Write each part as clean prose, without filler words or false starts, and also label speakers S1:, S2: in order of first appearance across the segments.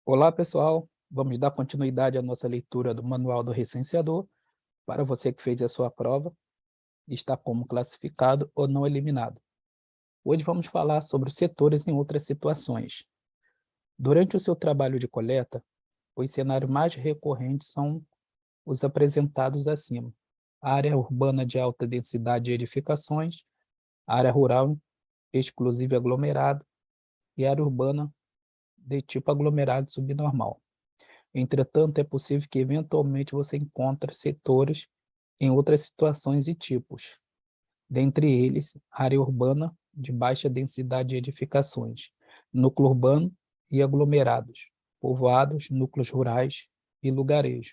S1: Olá, pessoal. Vamos dar continuidade à nossa leitura do Manual do Recenseador para você que fez a sua prova e está como classificado ou não eliminado. Hoje vamos falar sobre os setores em outras situações. Durante o seu trabalho de coleta, os cenários mais recorrentes são os apresentados acima: a área urbana de alta densidade de edificações, a área rural exclusiva aglomerado e a área urbana de tipo aglomerado subnormal. Entretanto, é possível que eventualmente você encontre setores em outras situações e tipos, dentre eles, área urbana de baixa densidade de edificações, núcleo urbano e aglomerados, povoados, núcleos rurais e lugarejos.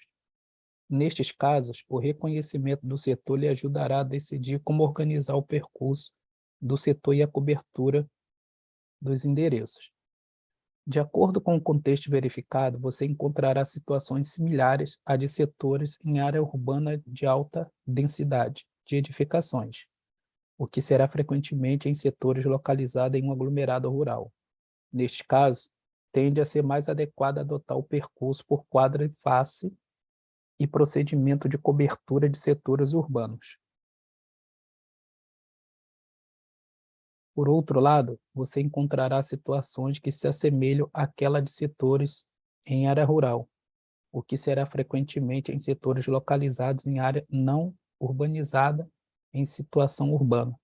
S1: Nestes casos, o reconhecimento do setor lhe ajudará a decidir como organizar o percurso do setor e a cobertura dos endereços. De acordo com o contexto verificado, você encontrará situações similares à de setores em área urbana de alta densidade de edificações, o que será frequentemente em setores localizados em um aglomerado rural. Neste caso, tende a ser mais adequado adotar o percurso por quadra e face e procedimento de cobertura de setores urbanos. Por outro lado, você encontrará situações que se assemelham àquela de setores em área rural, o que será frequentemente em setores localizados em área não urbanizada em situação urbana.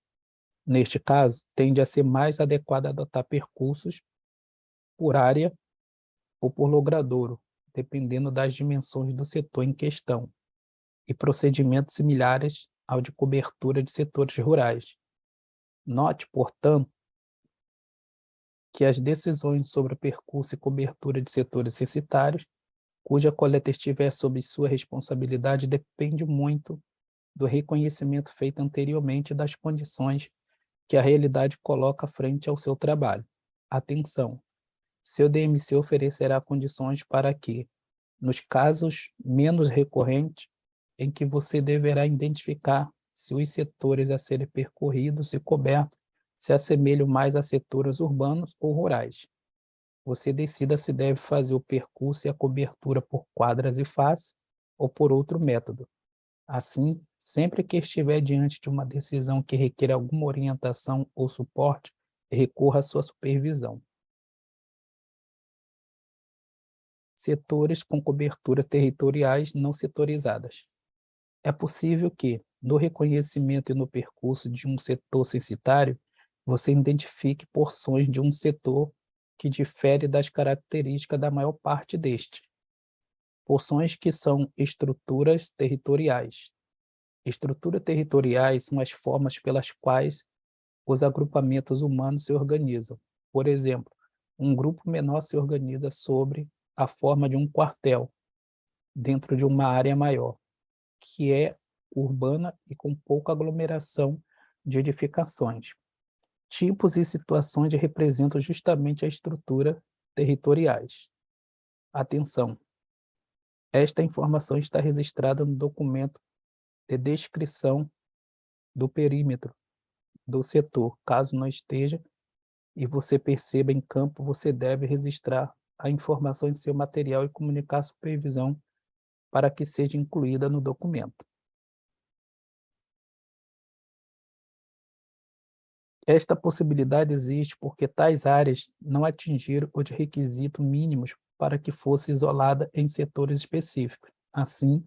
S1: Neste caso, tende a ser mais adequado adotar percursos por área ou por logradouro, dependendo das dimensões do setor em questão, e procedimentos similares ao de cobertura de setores rurais. Note, portanto, que as decisões sobre o percurso e cobertura de setores censitários, cuja coleta estiver sob sua responsabilidade, depende muito do reconhecimento feito anteriormente das condições que a realidade coloca frente ao seu trabalho. Atenção! Seu DMC oferecerá condições para que, nos casos menos recorrentes, em que você deverá identificar se os setores a serem percorridos e cobertos se assemelham mais a setores urbanos ou rurais. Você decida se deve fazer o percurso e a cobertura por quadras e face ou por outro método. Assim, sempre que estiver diante de uma decisão que requer alguma orientação ou suporte, recorra à sua supervisão. Setores com cobertura territoriais não setorizadas. É possível que, no reconhecimento e no percurso de um setor censitário, você identifique porções de um setor que difere das características da maior parte deste. Porções que são estruturas territoriais. Estruturas territoriais são as formas pelas quais os agrupamentos humanos se organizam. Por exemplo, um grupo menor se organiza sobre a forma de um quartel, dentro de uma área maior, que é urbana e com pouca aglomeração de edificações. Tipos e situações representam justamente a estrutura territoriais. Atenção! Esta informação está registrada no documento de descrição do perímetro do setor. Caso não esteja e você perceba em campo, você deve registrar a informação em seu material e comunicar à supervisão para que seja incluída no documento. Esta possibilidade existe porque tais áreas não atingiram os requisitos mínimos para que fosse isolada em setores específicos. Assim,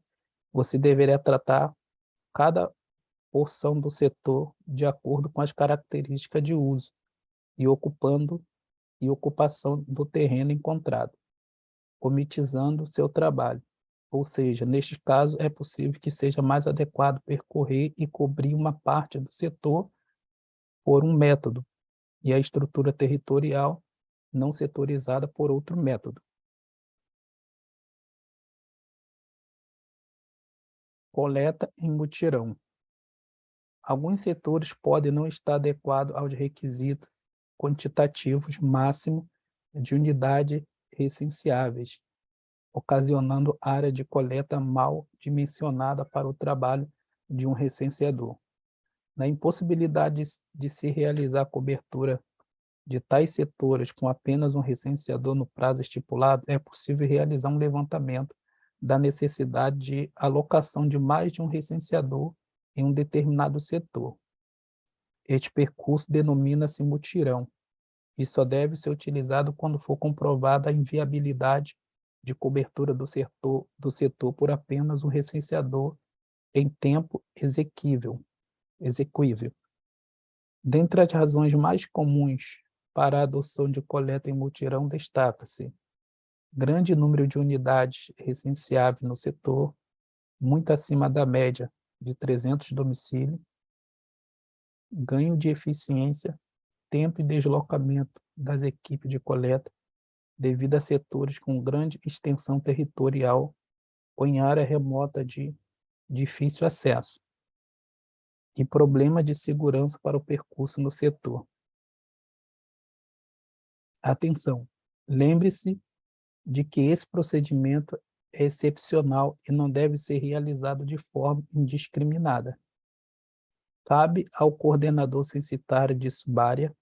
S1: você deverá tratar cada porção do setor de acordo com as características de uso e ocupando e ocupação do terreno encontrado, otimizando seu trabalho. Ou seja, neste caso, é possível que seja mais adequado percorrer e cobrir uma parte do setor por um método, e a estrutura territorial não setorizada por outro método. Coleta em mutirão. Alguns setores podem não estar adequados aos requisitos quantitativos máximo de unidade recenseáveis, ocasionando área de coleta mal dimensionada para o trabalho de um recenseador. Na impossibilidade de se realizar cobertura De tais setores, com apenas um recenseador no prazo estipulado, é possível realizar um levantamento da necessidade de alocação de mais de um recenseador em um determinado setor. Este percurso denomina-se mutirão e só deve ser utilizado quando for comprovada a inviabilidade de cobertura do setor por apenas um recenseador em tempo exequível. Dentre as razões mais comuns para a adoção de coleta em mutirão destaca-se grande número de unidades recenseáveis no setor, muito acima da média de 300 domicílios, ganho de eficiência, tempo e deslocamento das equipes de coleta devido a setores com grande extensão territorial ou em área remota de difícil acesso, e problema de segurança para o percurso no setor. Atenção! Lembre-se de que esse procedimento é excepcional e não deve ser realizado de forma indiscriminada. Cabe ao coordenador censitário de subárea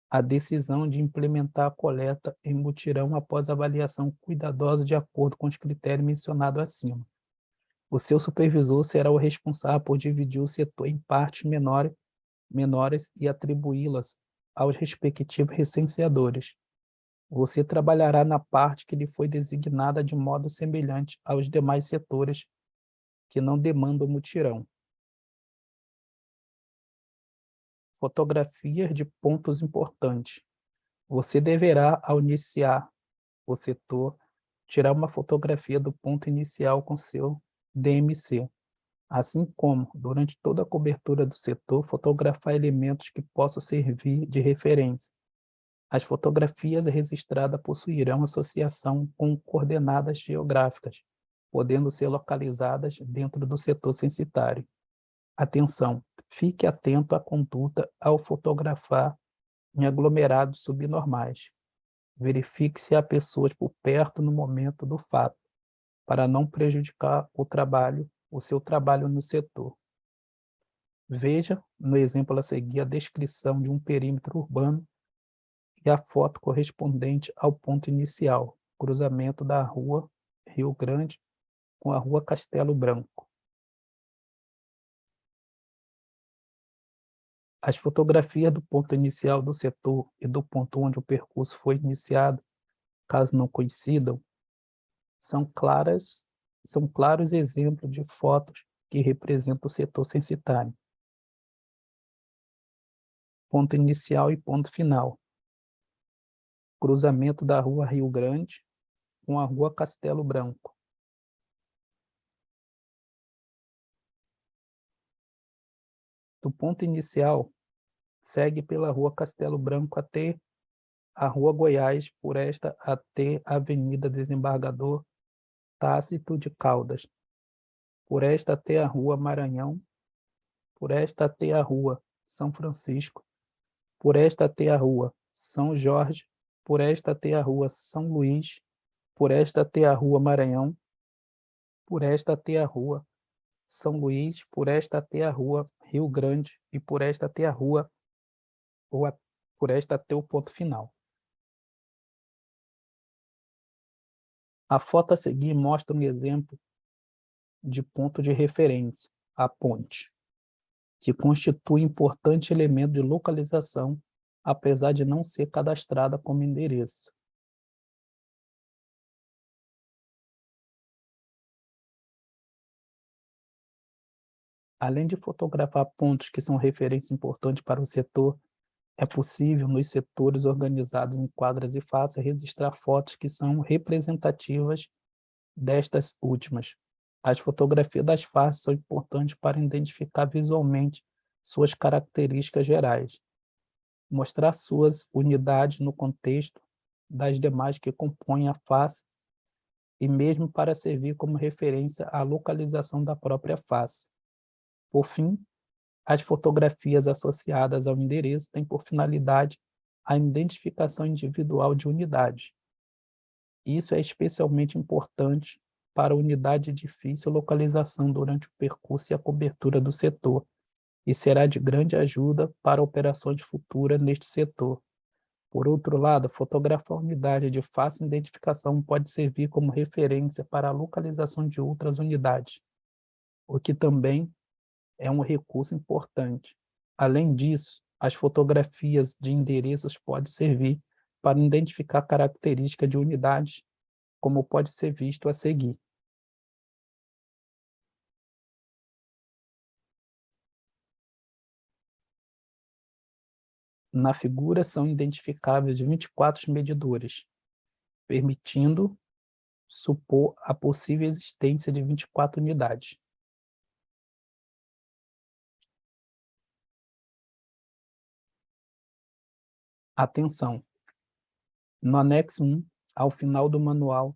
S1: a decisão de implementar a coleta em mutirão após avaliação cuidadosa de acordo com os critérios mencionados acima. O seu supervisor será o responsável por dividir o setor em partes menores e atribuí-las aos respectivos recenseadores. Você trabalhará na parte que lhe foi designada de modo semelhante aos demais setores que não demandam mutirão. Fotografias de pontos importantes. Você deverá, ao iniciar o setor, tirar uma fotografia do ponto inicial com seu DMC, assim como, durante toda a cobertura do setor, fotografar elementos que possam servir de referência. As fotografias registradas possuirão associação com coordenadas geográficas, podendo ser localizadas dentro do setor censitário. Atenção! Fique atento à conduta ao fotografar em aglomerados subnormais. Verifique se há pessoas por perto no momento do fato, para não prejudicar o seu trabalho no setor. Veja, no exemplo a seguir, a descrição de um perímetro urbano e a foto correspondente ao ponto inicial, cruzamento da rua Rio Grande com a rua Castelo Branco. As fotografias do ponto inicial do setor e do ponto onde o percurso foi iniciado, caso não coincidam, são claros exemplos de fotos que representam o setor censitário. Ponto inicial e ponto final. Cruzamento da rua Rio Grande com a rua Castelo Branco. Do ponto inicial, segue pela rua Castelo Branco até a rua Goiás, por esta até a Avenida Desembargador Tácito de Caldas, por esta até a rua Maranhão, por esta até a rua São Francisco, por esta até a rua São Jorge, por esta até a rua São Luís, por esta até a rua Maranhão, por esta até a rua São Luís, por esta até a rua Rio Grande e por esta até a rua, por esta até o ponto final. A foto a seguir mostra um exemplo de ponto de referência, a ponte, que constitui importante elemento de localização, apesar de não ser cadastrada como endereço. Além de fotografar pontos que são referências importantes para o setor, é possível, nos setores organizados em quadras e faces, registrar fotos que são representativas destas últimas. As fotografias das faces são importantes para identificar visualmente suas características gerais, mostrar suas unidades no contexto das demais que compõem a face e mesmo para servir como referência à localização da própria face. Por fim, as fotografias associadas ao endereço têm por finalidade a identificação individual de unidades. Isso é especialmente importante para a unidade de difícil localização durante o percurso e a cobertura do setor, e será de grande ajuda para operações futuras neste setor, Por outro lado, fotografar a unidade de fácil identificação pode servir como referência para a localização de outras unidades, o que também é um recurso importante. Além disso, as fotografias de endereços podem servir para identificar características de unidades, como pode ser visto a seguir. Na figura são identificáveis 24 medidores, permitindo supor a possível existência de 24 unidades. Atenção! No anexo 1, ao final do manual,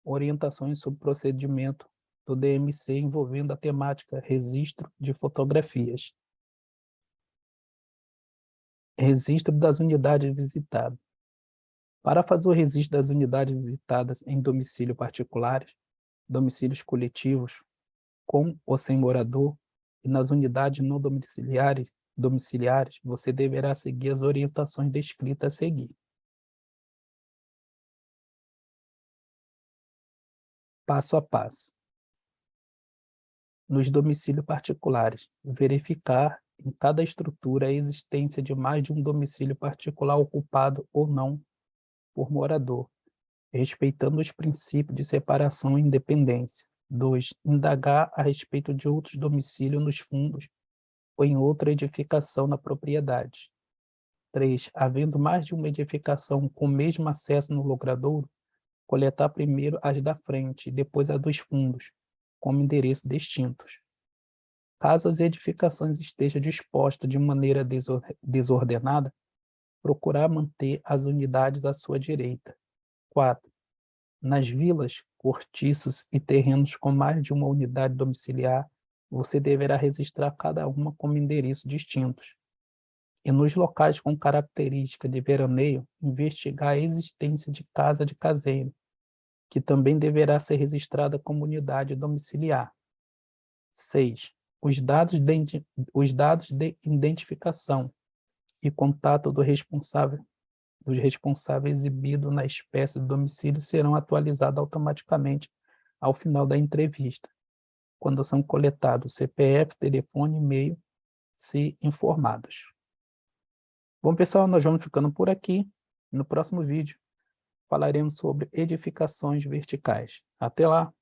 S1: orientações sobre o procedimento do DMC envolvendo a temática registro de fotografias. Registro das unidades visitadas. Para fazer o registro das unidades visitadas em domicílio particulares, domicílios coletivos, com ou sem morador, e nas unidades não domiciliares, você deverá seguir as orientações descritas a seguir. Passo a passo. Nos domicílios particulares, verificar em cada estrutura a existência de mais de um domicílio particular ocupado ou não por morador, respeitando os princípios de separação e independência. 2. Indagar a respeito de outros domicílios nos fundos ou em outra edificação na propriedade. 3. Havendo mais de uma edificação com o mesmo acesso no logradouro, coletar primeiro as da frente e depois a dos fundos, como endereços distintos. Caso as edificações estejam dispostas de maneira desordenada, procurar manter as unidades à sua direita. 4. Nas vilas, cortiços e terrenos com mais de uma unidade domiciliar, você deverá registrar cada uma como endereços distintos. E nos locais com característica de veraneio, investigar a existência de casa de caseiro, que também deverá ser registrada como unidade domiciliar. 6. Os dados de identificação e contato dos responsáveis exibidos na espécie do domicílio serão atualizados automaticamente ao final da entrevista, quando são coletados CPF, telefone e e-mail, se informados. Bom, pessoal, nós vamos ficando por aqui. No próximo vídeo, falaremos sobre edificações verticais. Até lá!